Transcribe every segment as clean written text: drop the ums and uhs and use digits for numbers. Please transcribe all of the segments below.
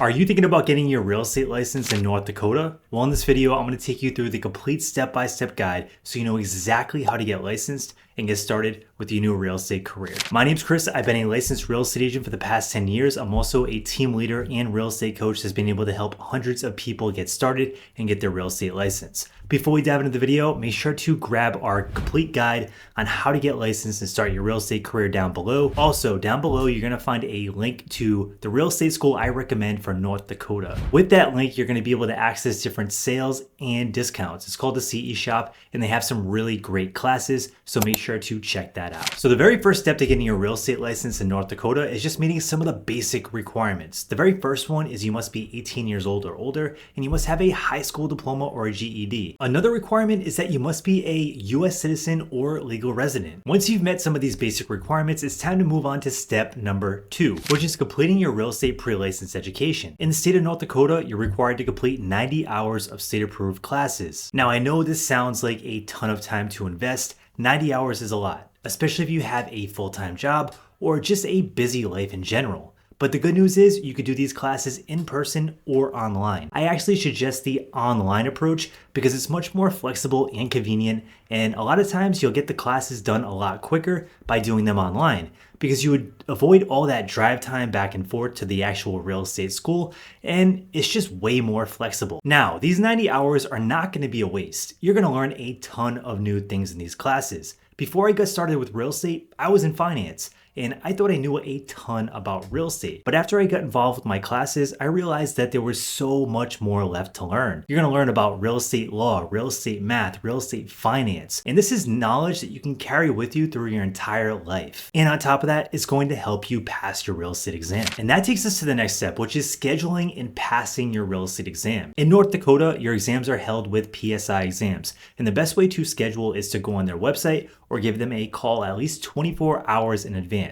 Are you thinking about getting your real estate license in North Dakota? Well, in this video, I'm going to take you through the complete step-by-step guide so you know exactly how to get licensed and get started with your new real estate career. My name's Chris. I've been a licensed real estate agent for the past 10 years. I'm also a team leader and real estate coach that's been able to help hundreds of people get started and get their real estate license. Before we dive into the video, make sure to grab our complete guide on how to get licensed and start your real estate career down below. Also, down below, you're gonna find a link to the real estate school I recommend for North Dakota. With that link, you're gonna be able to access different sales and discounts. It's called the CE Shop, and they have some really great classes, so make sure to check that out. So the very first step to getting your real estate license in North Dakota is just meeting some of the basic requirements. The very first one is you must be 18 years old or older, and you must have a high school diploma or a GED. Another requirement is that you must be a US citizen or legal resident. Once you've met some of these basic requirements, it's time to move on to step number 2, which is completing your real estate pre-license education. In the state of North Dakota, you're required to complete 90 hours of state-approved classes. Now, I know this sounds like a ton of time to invest. 90 hours is a lot, especially if you have a full-time job or just a busy life in general. But the good news is you could do these classes in person or online. I actually suggest the online approach because it's much more flexible and convenient, and a lot of times you'll get the classes done a lot quicker by doing them online because you would avoid all that drive time back and forth to the actual real estate school, and it's just way more flexible. Now, these 90 hours are not going to be a waste. You're going to learn a ton of new things in these classes. Before I got started with real estate, I was in finance, and I thought I knew a ton about real estate. But after I got involved with my classes, I realized that there was so much more left to learn. You're gonna learn about real estate law, real estate math, real estate finance. And this is knowledge that you can carry with you through your entire life. And on top of that, it's going to help you pass your real estate exam. And that takes us to the next step, which is scheduling and passing your real estate exam. In North Dakota, your exams are held with PSI exams. And the best way to schedule is to go on their website or give them a call at least 24 hours in advance.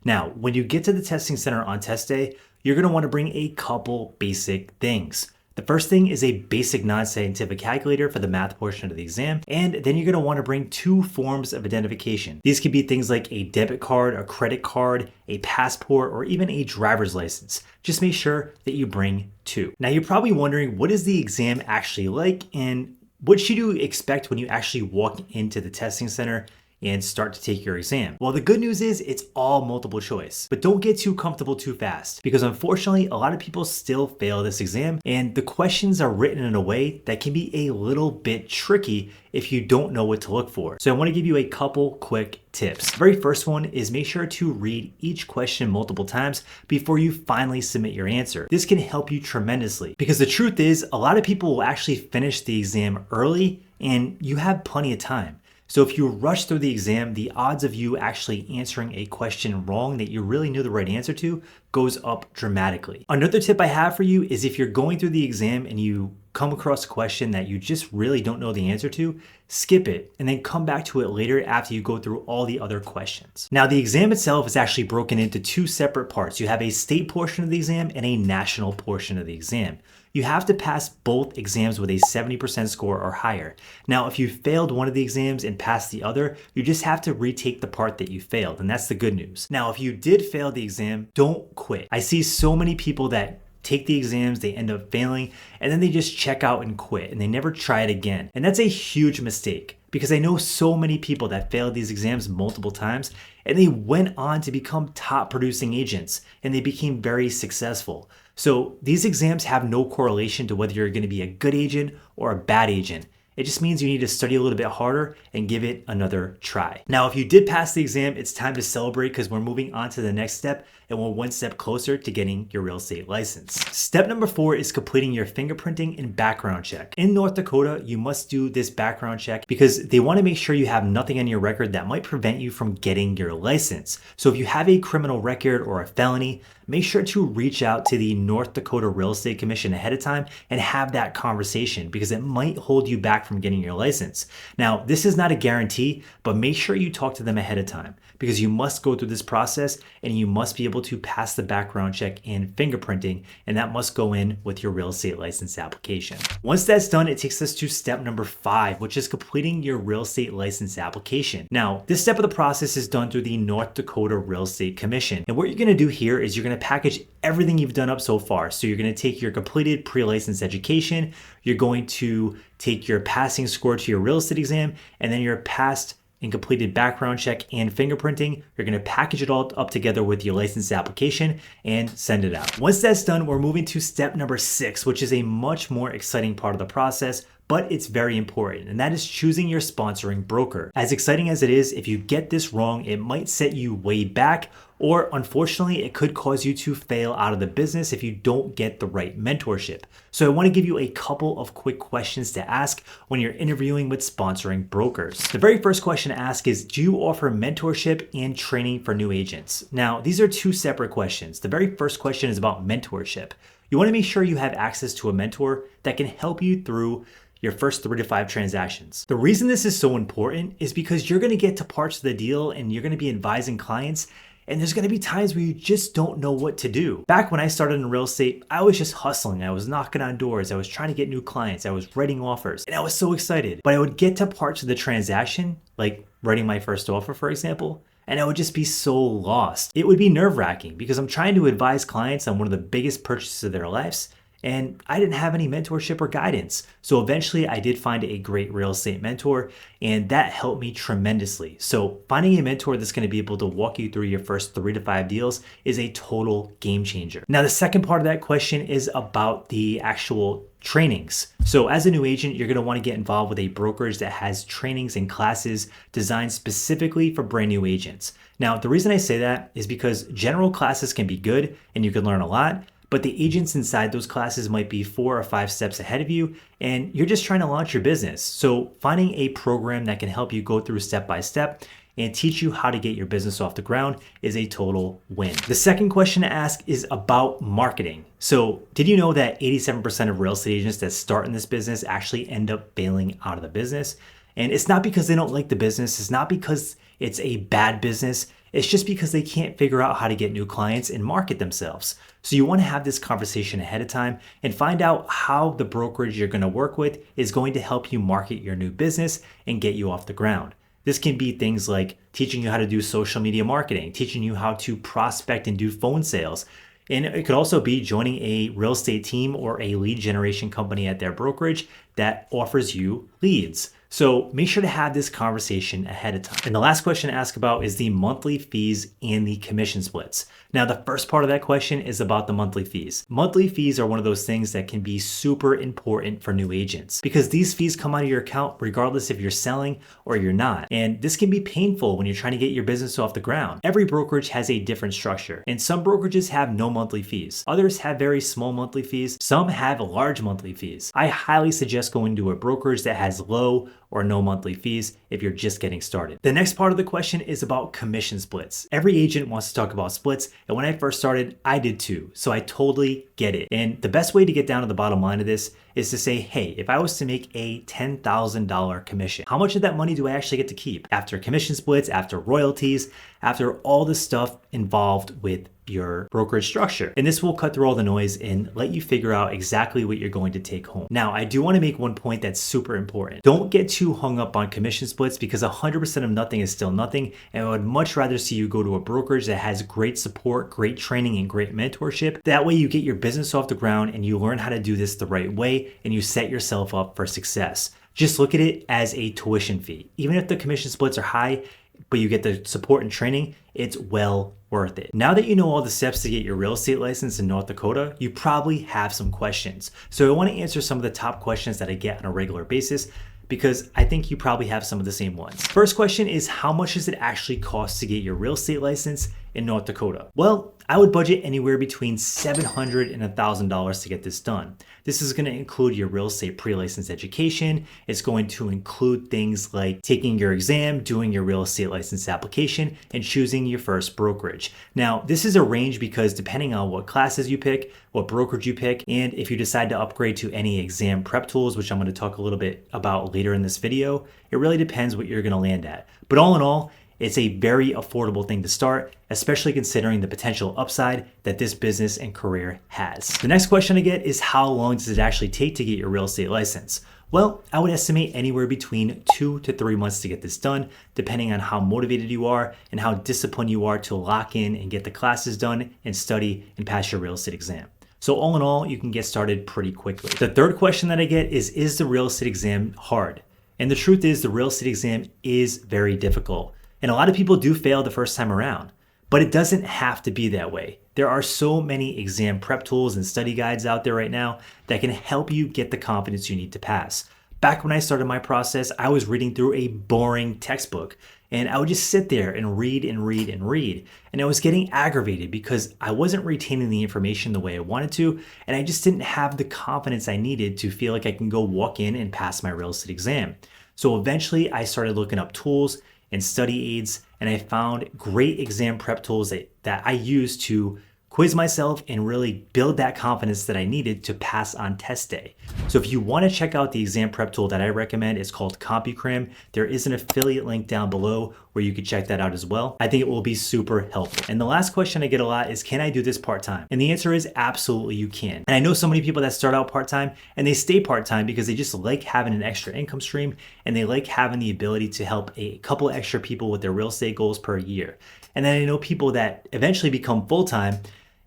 Now, when you get to the testing center on test day, you're going to want to bring a couple basic things. The first thing is a basic non-scientific calculator for the math portion of the exam, and then you're going to want to bring 2 forms of identification. These could be things like a debit card, a credit card, a passport, or even a driver's license. Just make sure that you bring 2. Now, you're probably wondering, what is the exam actually like, and what should you expect when you actually walk into the testing center and start to take your exam? Well, the good news is it's all multiple choice, but don't get too comfortable too fast because unfortunately, a lot of people still fail this exam and the questions are written in a way that can be a little bit tricky if you don't know what to look for. So I want to give you a couple quick tips. The very first one is make sure to read each question multiple times before you finally submit your answer. This can help you tremendously because the truth is a lot of people will actually finish the exam early and you have plenty of time. So if you rush through the exam, the odds of you actually answering a question wrong that you really knew the right answer to goes up dramatically. Another tip I have for you is if you're going through the exam and you come across a question that you just really don't know the answer to, skip it and then come back to it later after you go through all the other questions. Now, the exam itself is actually broken into 2 separate parts. You have a state portion of the exam and a national portion of the exam. You have to pass both exams with a 70% score or higher. Now, if you failed one of the exams and passed the other, you just have to retake the part that you failed, and that's the good news. Now, if you did fail the exam, don't quit. I see so many people that take the exams, they end up failing, and then they just check out and quit, and they never try it again. And that's a huge mistake because I know so many people that failed these exams multiple times, and they went on to become top producing agents, and they became very successful. So these exams have no correlation to whether you're going to be a good agent or a bad agent. It just means you need to study a little bit harder and give it another try. Now, if you did pass the exam, it's time to celebrate because we're moving on to the next step and we're one step closer to getting your real estate license. Step number 4 is completing your fingerprinting and background check. In North Dakota, you must do this background check because they want to make sure you have nothing on your record that might prevent you from getting your license. So if you have a criminal record or a felony, make sure to reach out to the North Dakota Real Estate Commission ahead of time and have that conversation because it might hold you back from getting your license. Now, this is not a guarantee, but make sure you talk to them ahead of time because you must go through this process and you must be able to pass the background check and fingerprinting, and that must go in with your real estate license application. Once that's done, it takes us to step number 5, which is completing your real estate license application. Now, this step of the process is done through the North Dakota Real Estate Commission. And what you're gonna do here is you're gonna package everything you've done up so far. So you're going to take your completed pre-license education, you're going to take your passing score to your real estate exam, and then your passed and completed background check and fingerprinting. You're going to package it all up together with your license application and send it out. Once that's done, we're moving to step number 6, which is a much more exciting part of the process, but it's very important, and that is choosing your sponsoring broker. As exciting as it is, if you get this wrong, it might set you way back, or unfortunately, it could cause you to fail out of the business if you don't get the right mentorship. So I want to give you a couple of quick questions to ask when you're interviewing with sponsoring brokers. The very first question to ask is, do you offer mentorship and training for new agents? Now, these are two separate questions. The very first question is about mentorship. You want to make sure you have access to a mentor that can help you through your first 3 to 5 transactions. The reason this is so important is because you're going to get to parts of the deal and you're going to be advising clients, and there's going to be times where you just don't know what to do. Back when I started in real estate, I was just hustling. I was knocking on doors. I was trying to get new clients. I was writing offers, and I was so excited. But I would get to parts of the transaction, like writing my first offer, for example, and I would just be so lost. It would be nerve-wracking because I'm trying to advise clients on one of the biggest purchases of their lives, and I didn't have any mentorship or guidance. So eventually I did find a great real estate mentor, and that helped me tremendously. So finding a mentor that's going to be able to walk you through your first 3 to 5 deals is a total game changer. Now, the second part of that question is about the actual trainings. So as a new agent, you're going to want to get involved with a brokerage that has trainings and classes designed specifically for brand new agents. Now, the reason I say that is because general classes can be good and you can learn a lot, but the agents inside those classes might be 4 or 5 steps ahead of you, and you're just trying to launch your business. So finding a program that can help you go through step by step and teach you how to get your business off the ground is a total win. The second question to ask is about marketing. So did you know that 87% of real estate agents that start in this business actually end up failing out of the business? And it's not because they don't like the business. It's not because it's a bad business. It's just because they can't figure out how to get new clients and market themselves. So you want to have this conversation ahead of time and find out how the brokerage you're going to work with is going to help you market your new business and get you off the ground. This can be things like teaching you how to do social media marketing, teaching you how to prospect and do phone sales. And it could also be joining a real estate team or a lead generation company at their brokerage that offers you leads. So make sure to have this conversation ahead of time. And the last question to ask about is the monthly fees and the commission splits. Now, the first part of that question is about the monthly fees. Monthly fees are one of those things that can be super important for new agents because these fees come out of your account regardless if you're selling or you're not. And this can be painful when you're trying to get your business off the ground. Every brokerage has a different structure, and some brokerages have no monthly fees. Others have very small monthly fees. Some have large monthly fees. I highly suggest going to a brokerage that has low or no monthly fees if you're just getting started. The next part of the question is about commission splits. Every agent wants to talk about splits, and when I first started, I did too. So I totally get it. And the best way to get down to the bottom line of this is to say, hey, if I was to make a $10,000 commission, how much of that money do I actually get to keep? After commission splits, after royalties, after all the stuff involved with your brokerage structure. And this will cut through all the noise and let you figure out exactly what you're going to take home. Now, I do want to make one point that's super important. Don't get too hung up on commission splits because 100% of nothing is still nothing. And I would much rather see you go to a brokerage that has great support, great training, and great mentorship. That way you get your business off the ground and you learn how to do this the right way and you set yourself up for success. Just look at it as a tuition fee. Even if the commission splits are high, but you get the support and training, it's well worth it. Now that you know all the steps to get your real estate license in North Dakota, you probably have some questions. So I want to answer some of the top questions that I get on a regular basis because I think you probably have some of the same ones. First question is, how much does it actually cost to get your real estate license in North Dakota? Well, I would budget anywhere between $700 and $1,000 to get this done. This is going to include your real estate pre-license education. It's going to include things like taking your exam, doing your real estate license application, and choosing your first brokerage. Now, this is a range because depending on what classes you pick, what brokerage you pick, and if you decide to upgrade to any exam prep tools, which I'm going to talk a little bit about later in this video, it really depends what you're going to land at. But all in all, it's a very affordable thing to start, especially considering the potential upside that this business and career has. The next question I get is, how long does it actually take to get your real estate license? Well, I would estimate anywhere between 2 to 3 months to get this done, depending on how motivated you are and how disciplined you are to lock in and get the classes done and study and pass your real estate exam. So all in all, you can get started pretty quickly. The third question that I get is the real estate exam hard? And the truth is the real estate exam is very difficult. And a lot of people do fail the first time around, but it doesn't have to be that way. There are so many exam prep tools and study guides out there right now that can help you get the confidence you need to pass. Back when I started my process, I was reading through a boring textbook and I would just sit there and read and read and read. And I was getting aggravated because I wasn't retaining the information the way I wanted to, and I just didn't have the confidence I needed to feel like I can go walk in and pass my real estate exam. So eventually I started looking up tools and study aids, and I found great exam prep tools that I use to quiz myself and really build that confidence that I needed to pass on test day. So if you want to check out the exam prep tool that I recommend, it's called CompuCrim. There is an affiliate link down below where you can check that out as well. I think it will be super helpful. And the last question I get a lot is, can I do this part-time? And the answer is absolutely you can. And I know so many people that start out part-time and they stay part-time because they just like having an extra income stream and they like having the ability to help a couple extra people with their real estate goals per year. And then I know people that eventually become full-time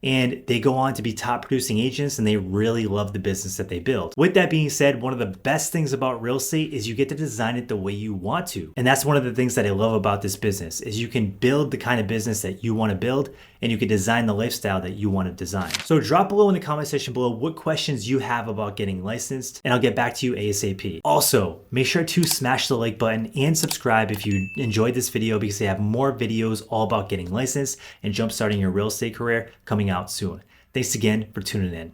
and they go on to be top producing agents and they really love the business that they build. With that being said, one of the best things about real estate is you get to design it the way you want to. And that's one of the things that I love about this business is you can build the kind of business that you want to build and you can design the lifestyle that you want to design. So drop below in the comment section below what questions you have about getting licensed and I'll get back to you ASAP. Also, make sure to smash the like button and subscribe if you enjoyed this video because I have more videos all about getting licensed and jumpstarting your real estate career coming out soon. Thanks again for tuning in.